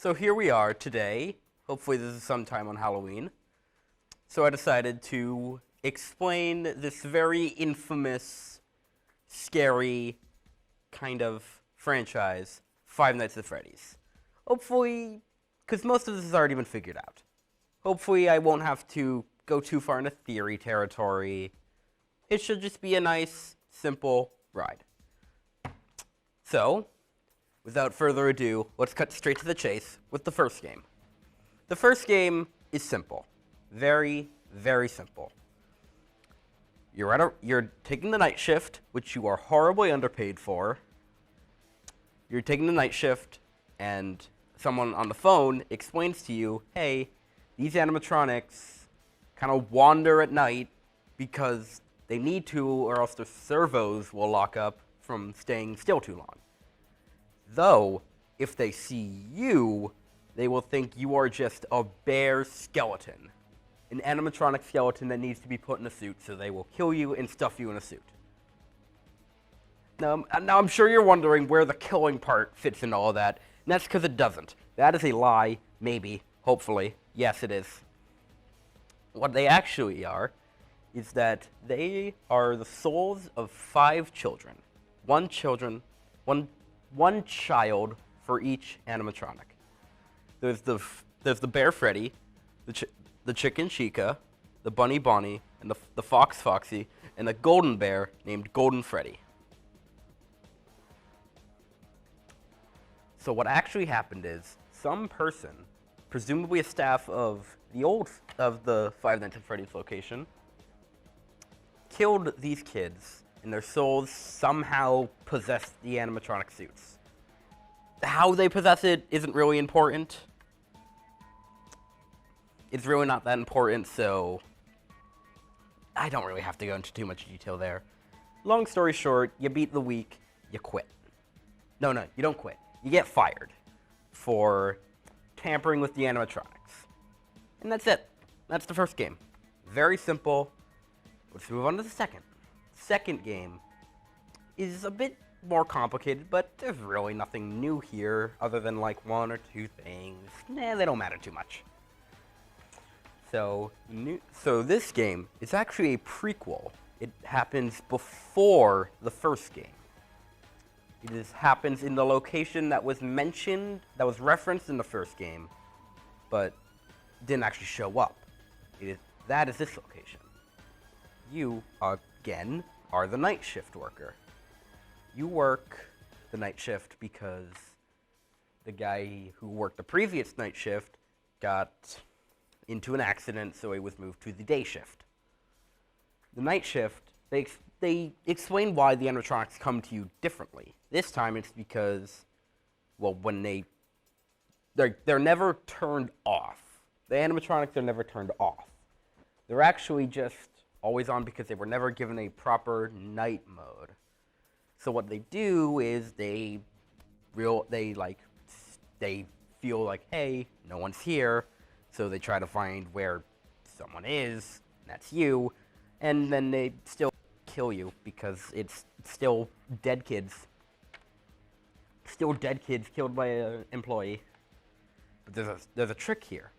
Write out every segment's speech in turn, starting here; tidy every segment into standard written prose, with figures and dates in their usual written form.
So here we are today. Hopefully this is sometime on Halloween. So I decided to explain this very infamous, scary kind of franchise, Five Nights at Freddy's. Hopefully, because most of this has already been figured out. Hopefully I won't have to go too far into theory territory. It should just be a nice, simple ride. So, without further ado, let's cut straight to the chase with the first game. The first game is simple. Very, very simple. You're taking the night shift, which you are horribly underpaid for. You're taking the night shift, and someone on the phone explains to you, hey, these animatronics kind of wander at night because they need to, or else their servos will lock up from staying still too long. Though, if they see you, they will think you are just a bare skeleton. An animatronic skeleton that needs to be put in a suit, so they will kill you and stuff you in a suit. Now I'm sure you're wondering where the killing part fits in all of that, and that's because it doesn't. That is a lie, maybe, hopefully. Yes, it is. What they actually are is that they are the souls of 5 children. One child for each animatronic. There's the Bear Freddy, the Chicken Chica, the Bunny Bonnie, and the Fox Foxy, and a Golden Bear named Golden Freddy. So what actually happened is some person, presumably a staff of the Five Nights at Freddy's location, killed these kids, and their souls somehow possessed the animatronic suits. How they possess it isn't really important. It's really not that important, so I don't really have to go into too much detail there. Long story short, you beat the week, you quit. No, you don't quit. You get fired for tampering with the animatronics. And that's it. That's the first game. Very simple. Let's move on to the second. Second game is a bit more complicated, but there's really nothing new here other than like 1 or 2 things. They don't matter too much. So this game is actually a prequel. It happens before the first game. It happens in the location that was mentioned, that was referenced in the first game, but didn't actually show up. That is this location. You, again, are the night shift worker. You work the night shift because the guy who worked the previous night shift got into an accident, so he was moved to the day shift. The night shift, they explain why the animatronics come to you differently. This time it's because, well, when they're never turned off. The animatronics are never turned off. They're actually just always on because they were never given a proper night mode. So what they do is they feel like, hey, no one's here, so they try to find where someone is, and that's you, and then they still kill you because it's still dead kids. Still dead kids killed by an employee. But there's a trick here.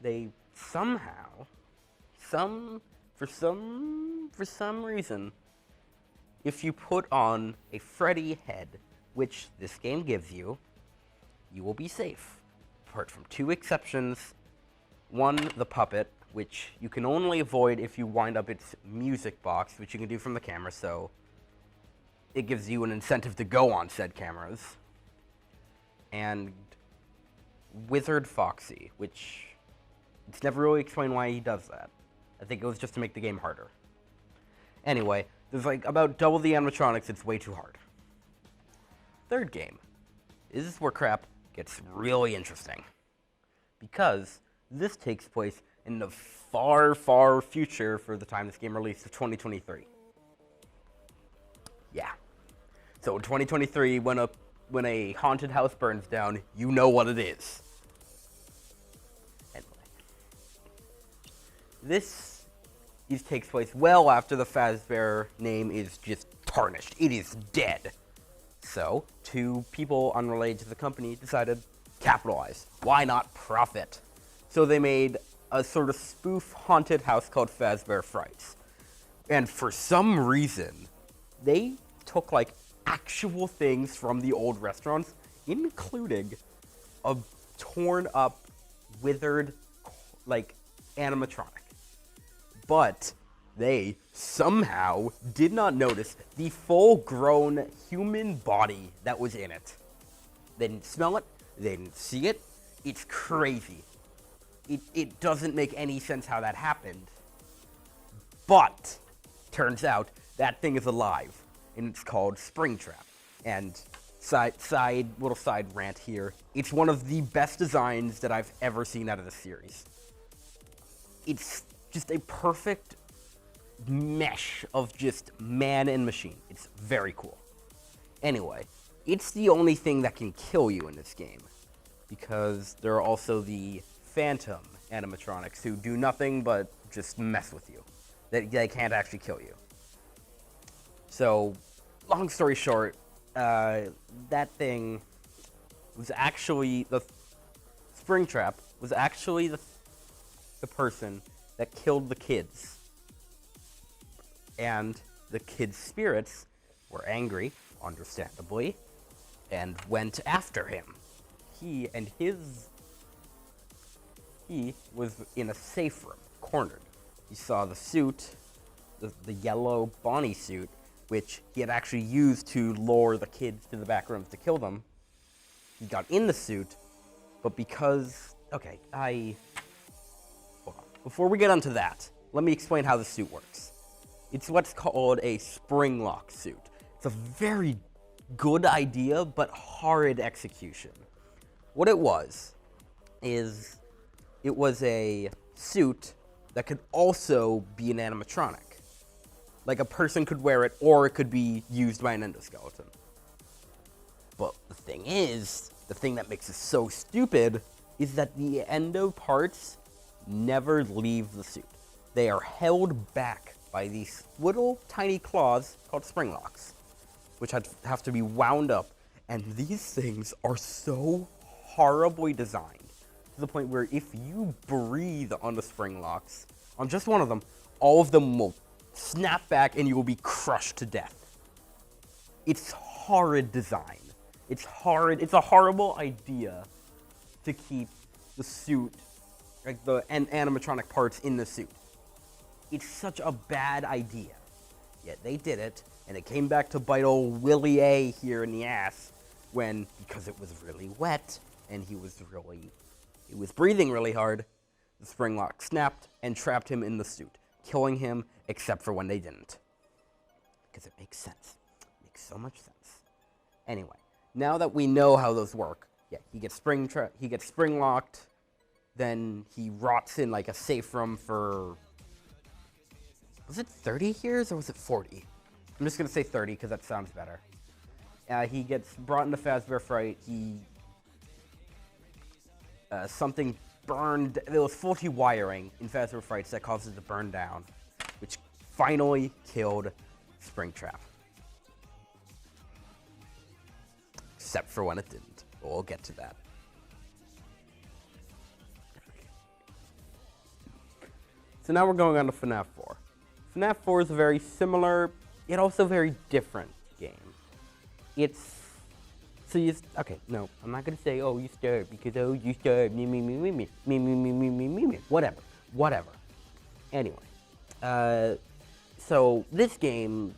They somehow, for some reason, if you put on a Freddy head, which this game gives you, you will be safe. Apart from 2 exceptions. One, the puppet, which you can only avoid if you wind up its music box, which you can do from the camera, so it gives you an incentive to go on said cameras. And Wizard Foxy, which it's never really explained why he does that. I think it was just to make the game harder. Anyway, there's like about double the animatronics, it's way too hard. Third game. This is where crap gets really interesting. Because this takes place in the far, far future for the time this game released of 2023. Yeah. So in 2023, when a haunted house burns down, you know what it is. Anyway. This takes place well after the Fazbear name is just tarnished. It is dead. So, 2 people unrelated to the company decided, capitalize. Why not profit? So they made a sort of spoof haunted house called Fazbear Frights. And for some reason, they took like actual things from the old restaurants, including a torn up, withered, like, animatronic. But they somehow did not notice the full-grown human body that was in it. They didn't smell it. They didn't see it. It's crazy. It doesn't make any sense how that happened. But turns out that thing is alive, and it's called Springtrap. And little side rant here. It's one of the best designs that I've ever seen out of the series. It's just a perfect mesh of just man and machine. It's very cool. Anyway, it's the only thing that can kill you in this game, because there are also the phantom animatronics who do nothing but just mess with you. They can't actually kill you. So, long story short, that thing was actually, the Springtrap was actually the person that killed the kids. And the kids' spirits were angry, understandably, and went after him. He was in a safe room, cornered. He saw the suit, the yellow Bonnie suit, which he had actually used to lure the kids to the back rooms to kill them. He got in the suit, but because... Okay, hold on. Before we get onto that, let me explain how the suit works. It's what's called a spring lock suit. It's a very good idea, but horrid execution. What it was a suit that could also be an animatronic. Like, a person could wear it, or it could be used by an endoskeleton. But the thing that makes it so stupid is that the endo parts never leave the suit. They are held back by these little tiny claws called spring locks, which have to be wound up. And these things are so horribly designed, to the point where if you breathe on the spring locks, on just one of them, all of them will snap back and you will be crushed to death. It's horrid design. It's horrid. It's a horrible idea to keep the suit, like the animatronic parts in the suit. It's such a bad idea. Yet they did it, and it came back to bite old Willie A here in the ass because it was really wet and he was breathing really hard. The spring lock snapped and trapped him in the suit, killing him, except for when they didn't. Because it makes sense. It makes so much sense. Anyway, now that we know how those work, yeah, he gets spring locked, then he rots in like a safe room for, was it 30 years or was it 40? I'm just gonna say 30 because that sounds better. He gets brought into Fazbear Fright. Something burned. There was faulty wiring in Fazbear Frights that causes it to burn down, which finally killed Springtrap. Except for when it didn't. But we'll get to that. So now we're going on to FNAF 4. FNAF 4 is a very similar, yet also very different game. Okay, no, I'm not gonna say, oh, you starved, because, oh, you starved, me, whatever. Anyway, so this game,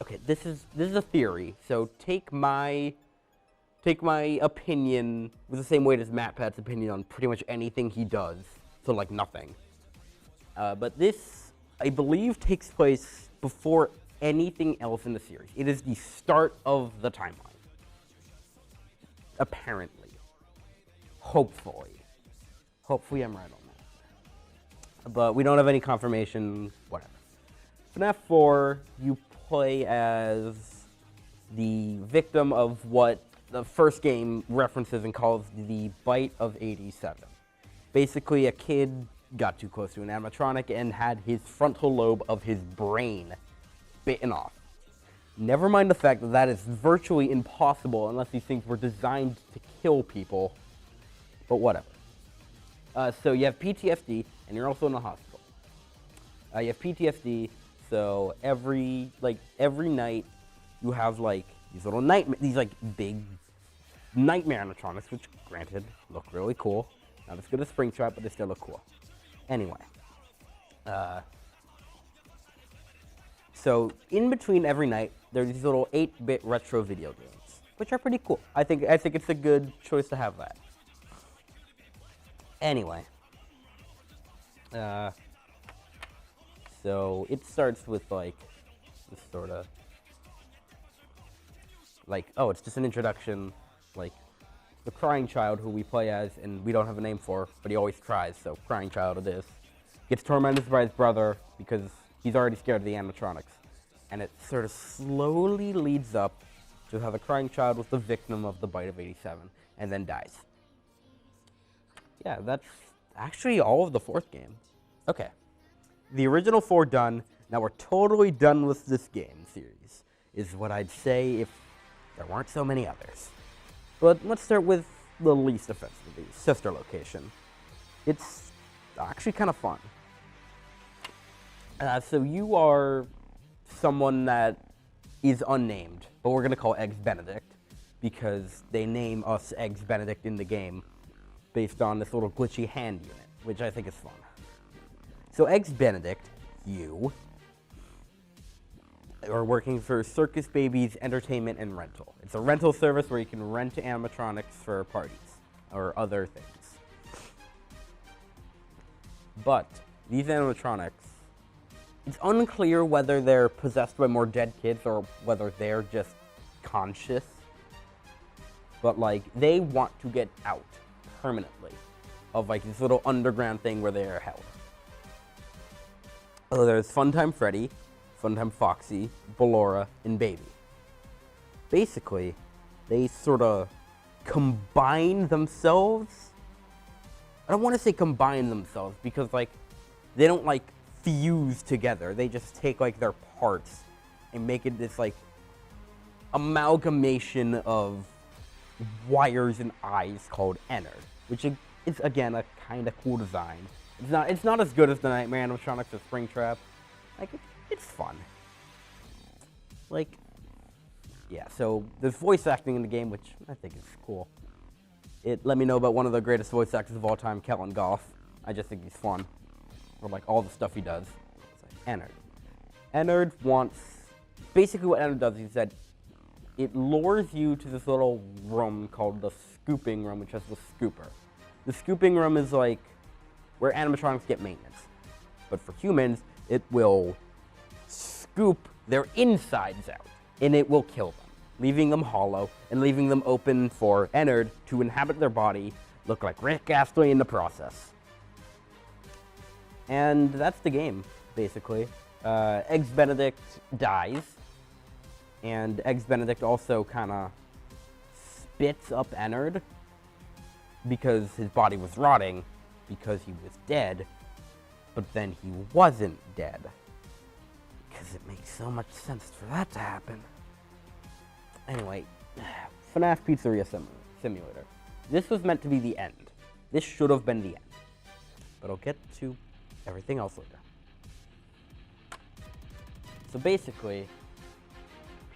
okay, this is a theory, so take my opinion with the same weight as MatPat's opinion on pretty much anything he does, so like nothing. But this, I believe, takes place before anything else in the series. It is the start of the timeline. Apparently. Hopefully. Hopefully I'm right on that. But we don't have any confirmation, whatever. FNAF 4, you play as the victim of what the first game references and calls the Bite of 87. Basically, a kid got too close to an animatronic and had his frontal lobe of his brain bitten off. Never mind the fact that that is virtually impossible unless these things were designed to kill people. but whatever. So you have PTSD, and you're also in the hospital. You have PTSD, so every night you have like these little these like big nightmare animatronics, which granted look really cool. Not as good as Springtrap, but they still look cool. Anyway, so in between every night, there's these little 8-bit retro video games, which are pretty cool. I think it's a good choice to have that. Anyway, so it starts with like this sort of like, oh, it's just an introduction, like the crying child who we play as, and we don't have a name for, but he always cries, so crying child it is, gets tormented by his brother because he's already scared of the animatronics. And it sort of slowly leads up to how the crying child was the victim of the bite of 87 and then dies. Yeah, that's actually all of the 4th game. Okay, the original 4 done. Now we're totally done with this game series, is what I'd say if there weren't so many others. But let's start with the least offensive of these, Sister Location. It's actually kind of fun. So you are someone that is unnamed, but we're going to call Eggs Benedict, because they name us Eggs Benedict in the game based on this little glitchy hand unit, which I think is fun. So Eggs Benedict, you are working for Circus Baby's Entertainment and Rental. It's a rental service where you can rent animatronics for parties or other things. But these animatronics, it's unclear whether they're possessed by more dead kids or whether they're just conscious. But like, they want to get out permanently of like this little underground thing where they are held. So there's Funtime Freddy, Funtime Foxy, Ballora, and Baby. Basically, they sort of combine themselves. I don't want to say combine themselves because like, they don't like fuse together. They just take like their parts and make it this like amalgamation of wires and eyes called Ennard, which is again a kind of cool design. It's not as good as the Nightmare Animatronics or Springtrap. Like it's fun. Like yeah, so there's voice acting in the game, which I think is cool. It let me know about one of the greatest voice actors of all time, Kellen Goff. I just think he's fun. Or like all the stuff he does. It's like Ennard. Ennard wants, basically what Ennard does is that it lures you to this little room called the scooping room, which has the scooper. The scooping room is like where animatronics get maintenance. But for humans, it will scoop their insides out, and it will kill them, leaving them hollow and leaving them open for Ennard to inhabit their body, look like Rick Astley in the process. And that's the game, basically. Eggs Benedict dies, and Eggs Benedict also kind of spits up Ennard because his body was rotting, because he was dead, but then he wasn't dead. Because it makes so much sense for that to happen. Anyway, FNAF Pizzeria Simulator. This was meant to be the end. This should have been the end. But I'll get to everything else later. So basically,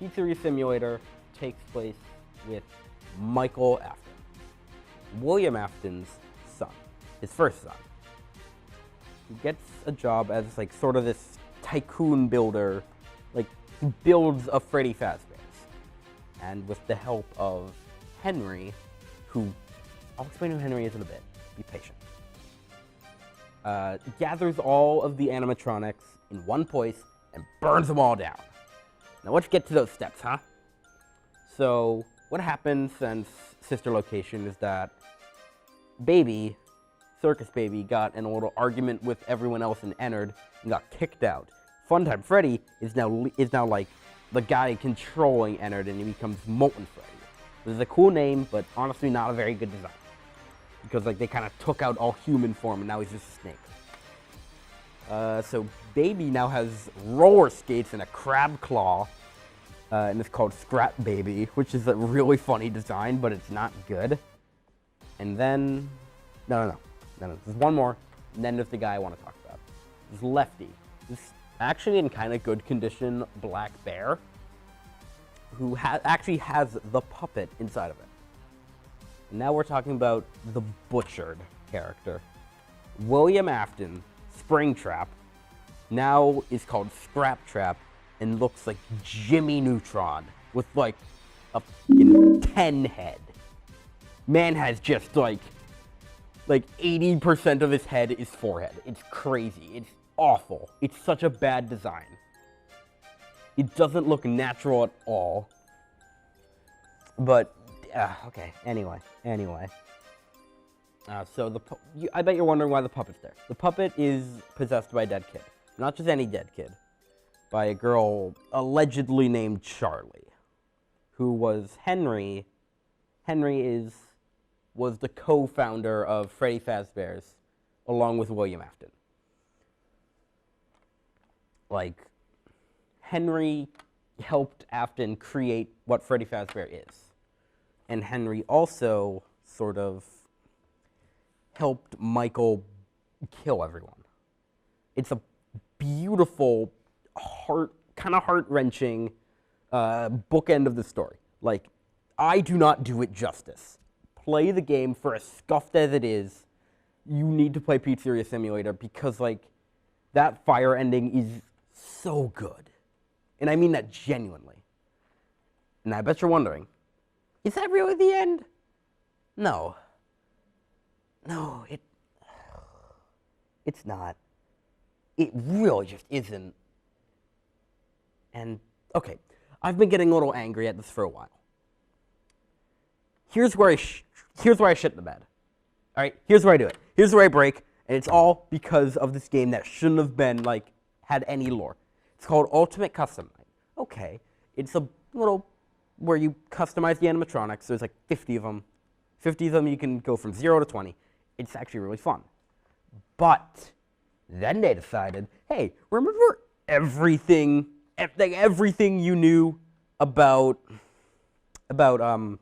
Pizzeria Simulator takes place with Michael Afton, William Afton's son, his first son. He gets a job as like sort of this tycoon builder, like he builds a Freddy Fazbear's. And with the help of Henry, who, I'll explain who Henry is in a bit, be patient. Gathers all of the animatronics in one place and burns them all down. Now let's get to those steps, huh? So what happened since Sister Location is that Baby, Circus Baby, got in a little argument with everyone else in Ennard and got kicked out. Funtime Freddy is now like the guy controlling Ennard, and he becomes Molten Freddy. This is a cool name, but honestly not a very good design. Because like they kind of took out all human form and now he's just a snake. So Baby now has roller skates and a crab claw, and it's called Scrap Baby, which is a really funny design, but it's not good. And then No. There's one more, and then there's the guy I want to talk about. There's Lefty. This actually in kind of good condition black bear who actually has the puppet inside of it. And now we're talking about the butchered character. William Afton, Springtrap, now is called Scraptrap and looks like Jimmy Neutron with like a fucking 10 head. Man has just like 80% of his head is forehead. It's crazy. It's awful. It's such a bad design. It doesn't look natural at all. But, okay, anyway. So I bet you're wondering why the puppet's there. The puppet is possessed by a dead kid. Not just any dead kid. By a girl allegedly named Charlie. Who was Henry. Henry was the co-founder of Freddy Fazbear's, along with William Afton. Like, Henry helped Afton create what Freddy Fazbear is. And Henry also sort of helped Michael kill everyone. It's a beautiful, kind of heart-wrenching bookend of the story. Like, I do not do it justice. Play the game for as scuffed as it is. You need to play Pizzeria Simulator because, like, that fire ending is so good. And I mean that genuinely. And I bet you're wondering, is that really the end? No. No, it's not. It really just isn't. And, okay, I've been getting a little angry at this for a while. Here's where I shit in the bed. All right, here's where I do it. Here's where I break, and it's all because of this game that shouldn't have been, like, had any lore. It's called Ultimate Custom Night. Okay, it's a little where you customize the animatronics. There's like 50 of them. 50 of them you can go from 0 to 20. It's actually really fun. But then they decided, hey, remember everything you knew about the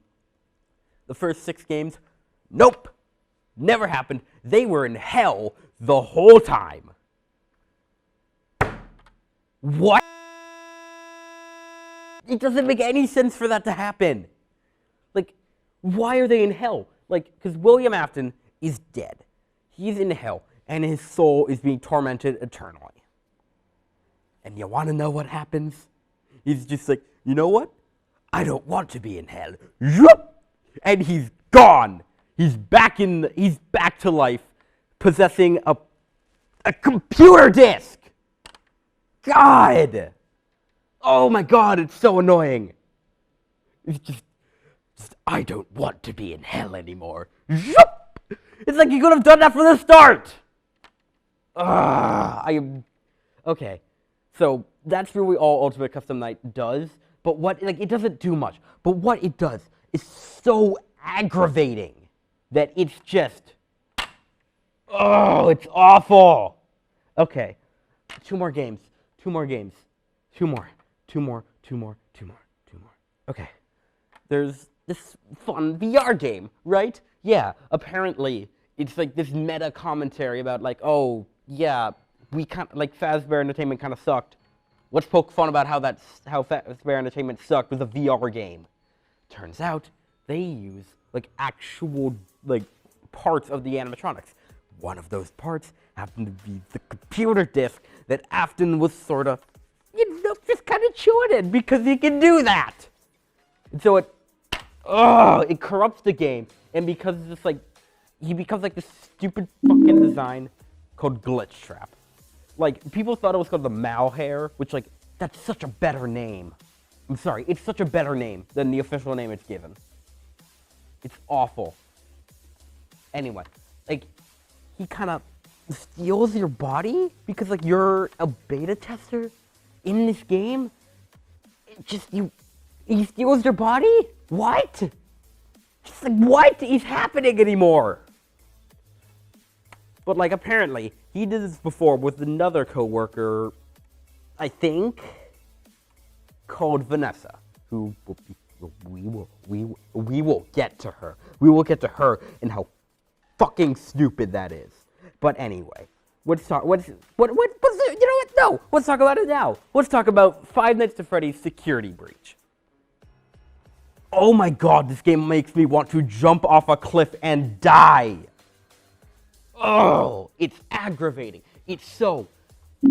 first 6 games? Nope. Never happened. They were in hell the whole time. What? It doesn't make any sense for that to happen. Like, why are they in hell? Like, because William Afton is dead. He's in hell, and his soul is being tormented eternally. And you want to know what happens? He's just like, you know what? I don't want to be in hell. And he's gone. He's back to life, possessing a computer disk. God! Oh my God, it's so annoying. It's just I don't want to be in hell anymore. It's like you could have done that from the start. Okay. So that's really all Ultimate Custom Night does. But it doesn't do much. But what it does is so aggravating that it's just, it's awful. Okay, 2 more games. Okay, there's this fun VR game, right? Yeah, apparently it's like this meta commentary about like, oh yeah, we kind of like Fazbear Entertainment kind of sucked. Let's poke fun about how Fazbear Entertainment sucked with a VR game. Turns out they use like actual like parts of the animatronics. One of those parts happened to be the computer disk that Afton was sort of, just kind of chewing in because he can do that. And so it corrupts the game, and because it's just like, he becomes like this stupid fucking design called Glitch Trap. Like, people thought it was called the Malhare, which, like, that's such a better name. I'm sorry, it's such a better name than the official name it's given. It's awful. Anyway, like, he kind of steals your body because, like, you're a beta tester in this game. He steals your body? What? Just like, what is happening anymore? But, like, apparently, he did this before with another coworker, I think, called Vanessa, who we will get to her. We will get to her and how fucking stupid that is. But anyway, let's talk. You know what? No, let's talk about it now. Let's talk about Five Nights at Freddy's security breach. Oh my god, this game makes me want to jump off a cliff and die. Oh, it's aggravating. It's so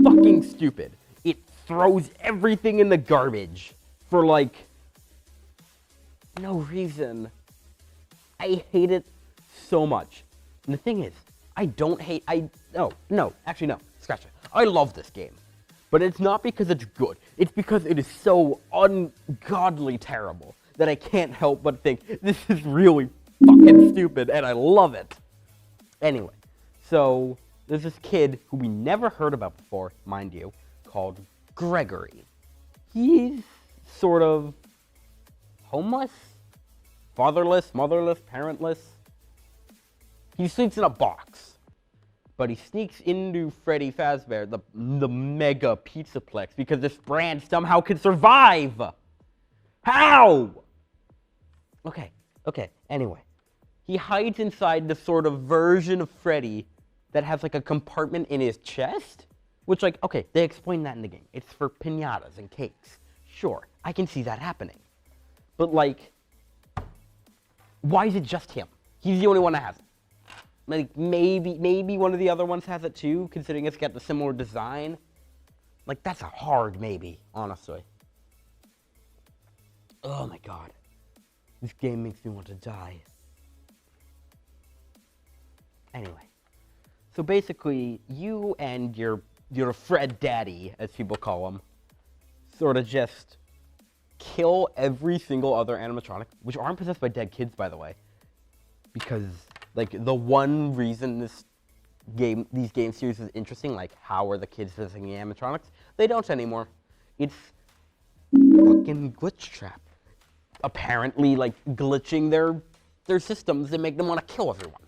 fucking stupid. It throws everything in the garbage for like no reason. I hate it so much. And the thing is, I don't hate, actually no, scratch it. I love this game. But it's not because it's good. It's because it is so ungodly terrible that I can't help but think, this is really fucking stupid, and I love it. Anyway, so there's this kid who we never heard about before, mind you, called Gregory. He's sort of homeless, fatherless, motherless, parentless. He sleeps in a box, but he sneaks into Freddy Fazbear, the mega pizzaplex, because this brand somehow can survive. How? Okay, anyway. He hides inside the sort of version of Freddy that has like a compartment in his chest, which like, okay, they explain that in the game. It's for piñatas and cakes. Sure, I can see that happening. But like, why is it just him? He's the only one that has it. Like, maybe one of the other ones has it too, considering it's got the similar design. Like, that's a hard maybe, honestly. Oh my god. This game makes me want to die. Anyway. So basically, you and your Fred Daddy, as people call him, sort of just kill every single other animatronic, which aren't possessed by dead kids, by the way. Because, like, the one reason these game series is interesting, like, how are the kids possessing the animatronics? They don't anymore. It's fucking glitch trap. Apparently, like, glitching their systems that make them want to kill everyone.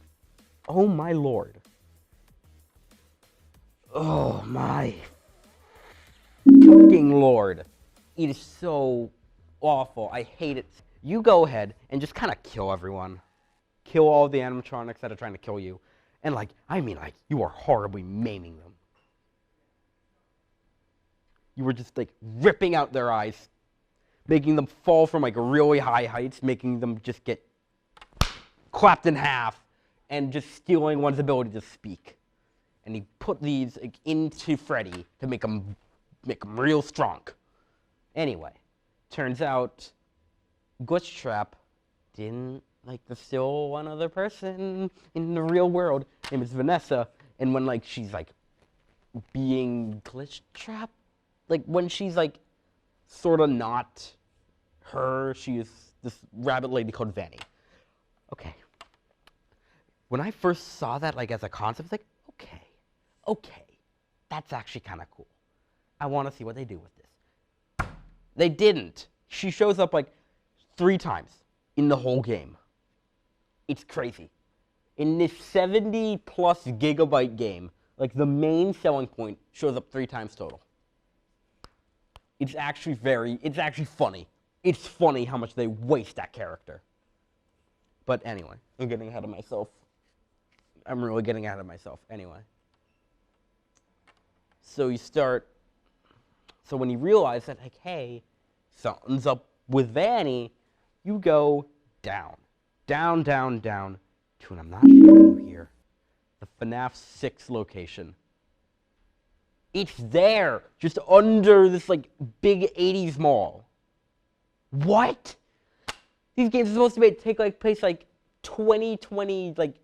Oh my lord. Oh my fucking lord. It is so awful. I hate it. You go ahead and just kind of kill everyone. Kill all the animatronics that are trying to kill you. And like, I mean like, you are horribly maiming them. You were just like ripping out their eyes, making them fall from like really high heights, making them just get clapped in half, and just stealing one's ability to speak. And he put these like, into Freddy to make him real strong. Anyway, turns out Glitch Trap didn't, like, there's still one other person in the real world, named is Vanessa, and when, like, she's, like, being Glitch Trap, like, when she's, like, sort of not her, she is this rabbit lady called Vanny. Okay. When I first saw that, like, as a concept, I was like, okay, that's actually kind of cool. I want to see what they do with this. They didn't. She shows up, like, 3 times in the whole game. It's crazy. In this 70-plus gigabyte game, like, the main selling point shows up 3 times total. It's actually funny. It's funny how much they waste that character. But anyway, I'm getting ahead of myself. I'm really getting ahead of myself. Anyway. So when you realize that, like, hey, something's up with Vanny, you go down to, and I'm not showing you here, the FNAF 6 location. It's there, just under this, like, big 80s mall. What? These games are supposed to take, like, place, like, 2020, like,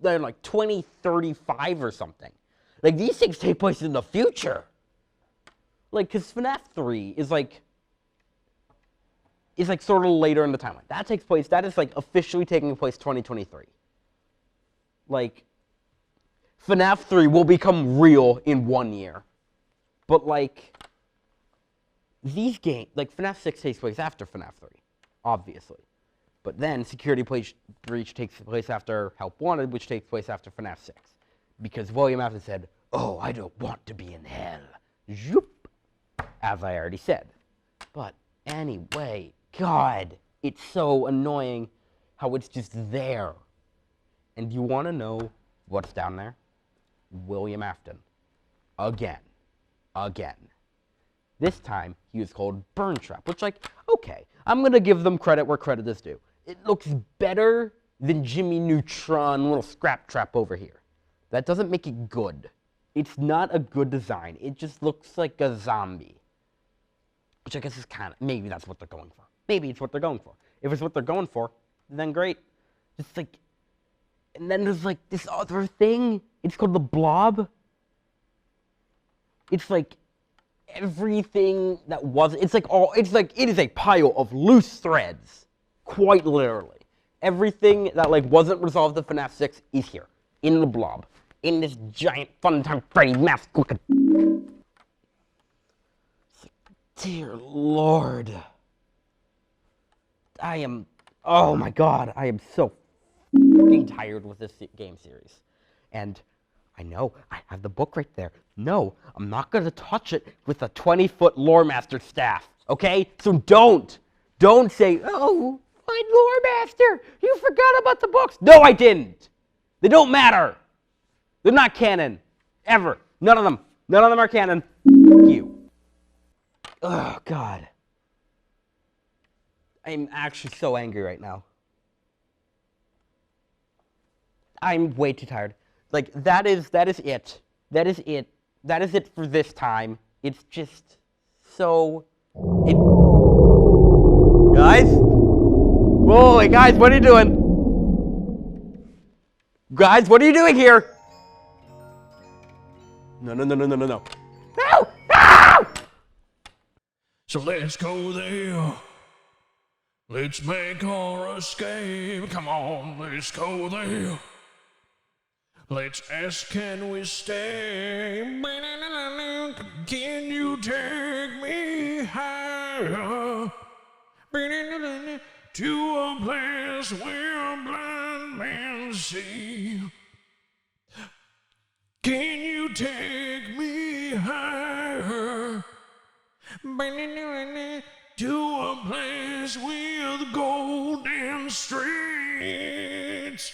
they're, like, 2035 or something. Like, these things take place in the future. Like, because FNAF 3 is, like, sort of later in the timeline. That is, like, officially taking place 2023. Like, FNAF 3 will become real in 1 year. But, like, these games, like, FNAF 6 takes place after FNAF 3, obviously. But then Security Breach takes place after Help Wanted, which takes place after FNAF 6. Because William Afton said, oh, I don't want to be in hell. Zoop. As I already said. But anyway, God, it's so annoying how it's just there. And you want to know what's down there? William Afton. Again. This time, he was called Burn Trap, which, like, okay, I'm going to give them credit where credit is due. It looks better than Jimmy Neutron little scrap trap over here. That doesn't make it good. It's not a good design. It just looks like a zombie. Which I guess is kind of, maybe that's what they're going for. Maybe it's what they're going for. If it's what they're going for, then great. Just like, and then there's like this other thing. It's called the Blob. It's like everything that wasn't, it is a pile of loose threads. Quite literally. Everything that like wasn't resolved in FNAF 6 is here. In the Blob. In this giant Fun Time Freddy mask looking. Dear Lord. Oh my God, I am so fucking tired with this game series. And I know, I have the book right there. No, I'm not gonna touch it with a 20-foot LoreMaster staff, okay? So don't say, oh, find LoreMaster, you forgot about the books. No, I didn't. They don't matter. They're not canon, ever. None of them are canon. You. Oh, God. I'm actually so angry right now. I'm way too tired. Like, that is it. That is it. That is it for this time. It's just so... Guys? Whoa, hey, guys, what are you doing? Guys, what are you doing here? No. No! No! So let's go there. Let's make our escape. Come on, let's go there. Let's ask, can we stay? Can you take me higher? To a place where blind men see. Can you take me higher? To a place with golden streets.